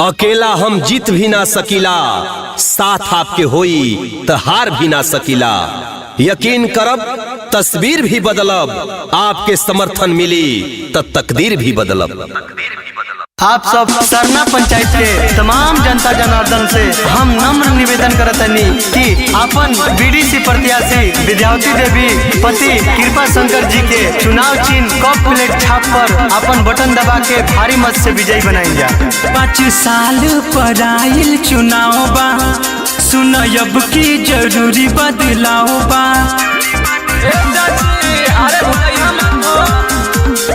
अकेला हम जीत भी ना सकीला, साथ आपके होई तो हार भी ना सकीला। यकीन करब तस्वीर भी बदलब, आपके समर्थन मिली तो तकदीर भी बदलब। आप सब सरना पंचायत के तमाम जनता जनार्दन से हम नम्र निवेदन करतनी कि अपन बीडीसी प्रत्याशी विद्यावती देवी पति कृपा शंकर जी के चुनाव चिन्ह कप प्लेट छाप पर अपन बटन दबा के भारी मत से विजयी बनाई जा। 5 साल पर आइल चुनाव बा, सुन अब की जरूरी बदलाव बा।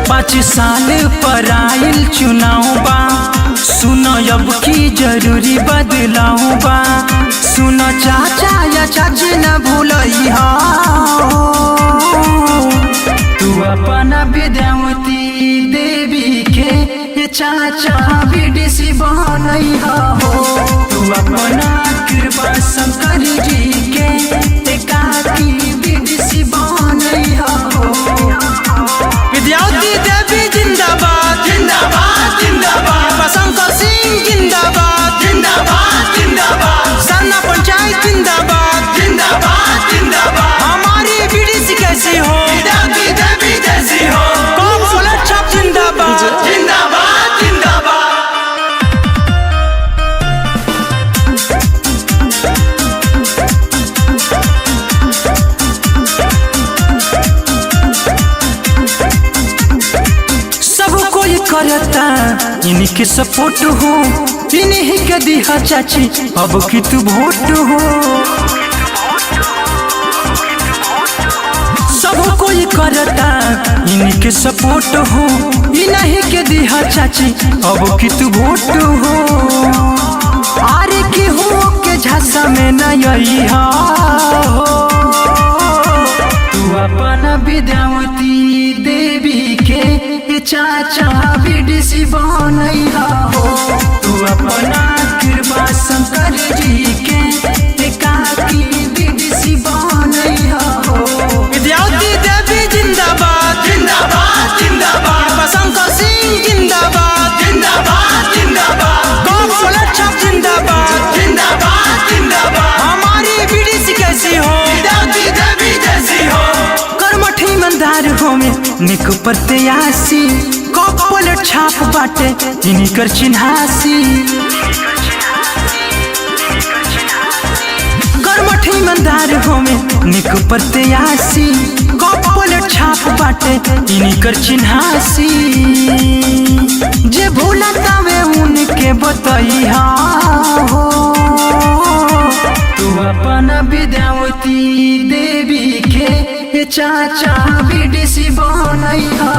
5 साल पर आइल चुनाव बा, सुन अब की जरूरी बदलाव बा। सुन चाचा या चाची न भूलई हो, तू अपना विद्यावती देवी के चाचा बीडीसी बनई हो। तू अपना कृपा शंकर जी के एकाकी बीडीसी बनई हो। विद्यावती देवी जिंदाबाद जिंदाबाद जिंदाबाद, शंकर सिंह जिंदाबाद जिंदाबाद जिंदाबाद, सरना पंचायत जिंदाबाद जिंदाबाद जिंदाबाद। हमारी बीडीसी कैसी हो, विद्यावती देवी जैसी हो। कप प्लेट छाप जिंदाबाद जिंदाबाद जिंदाबाद। करता इनके सपोर्ट हो, इन्हीं के दिया चाची अब की तू वोट हो। सब कोई करता इनके सपोर्ट हो, इन्हीं के दिया चाची अब की तू वोट हो। आरे की हो के झांसा में नहीं हो, तू अपना विद्यावती देवी के चाचा बीडीसी बनई हो। तू अपना कृपा शंकर जी के एकाकी बीडीसी बनई हो। विद्यावती देवी जिंदाबाद जिंदाबाद जिंदाबाद, शंकर सिंह जिंदाबाद जिंदाबाद जिंदाबाद, कप प्लेट छाप जिंदाबाद जिंदाबाद जिंदाबाद। हमारी बीडीसी कैसी हो, विद्यावती देवी जैसी हो। कर्मठ ईमानदार हो में निक प्रत्याशी, कप प्लेट छाप बाटे इनकर चिन्हासी। कर्मठ ईमानदार हो में निक प्रत्याशी, कप प्लेट छाप बाटे इनकर चिन्हासी। जे भूलता वे उनके बतई हो, तू अपना विद्यावती देवी के चाचा बीडीसी बनई हो।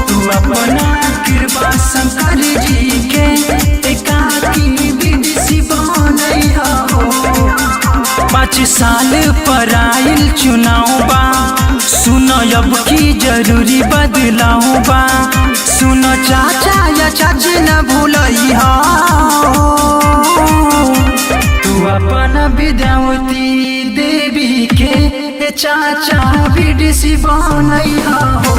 तू अपना कृपा शंकर जी के एकाकी बीडीसी बनई हो। 5 साल पर आइल चुनाव बा, सुन अब की जरूरी बदलाव बा। सुन चाचा या चाची न भूलई हो, तू अपना विद्यावती देवी के चाचा बीडीसी बनई हो।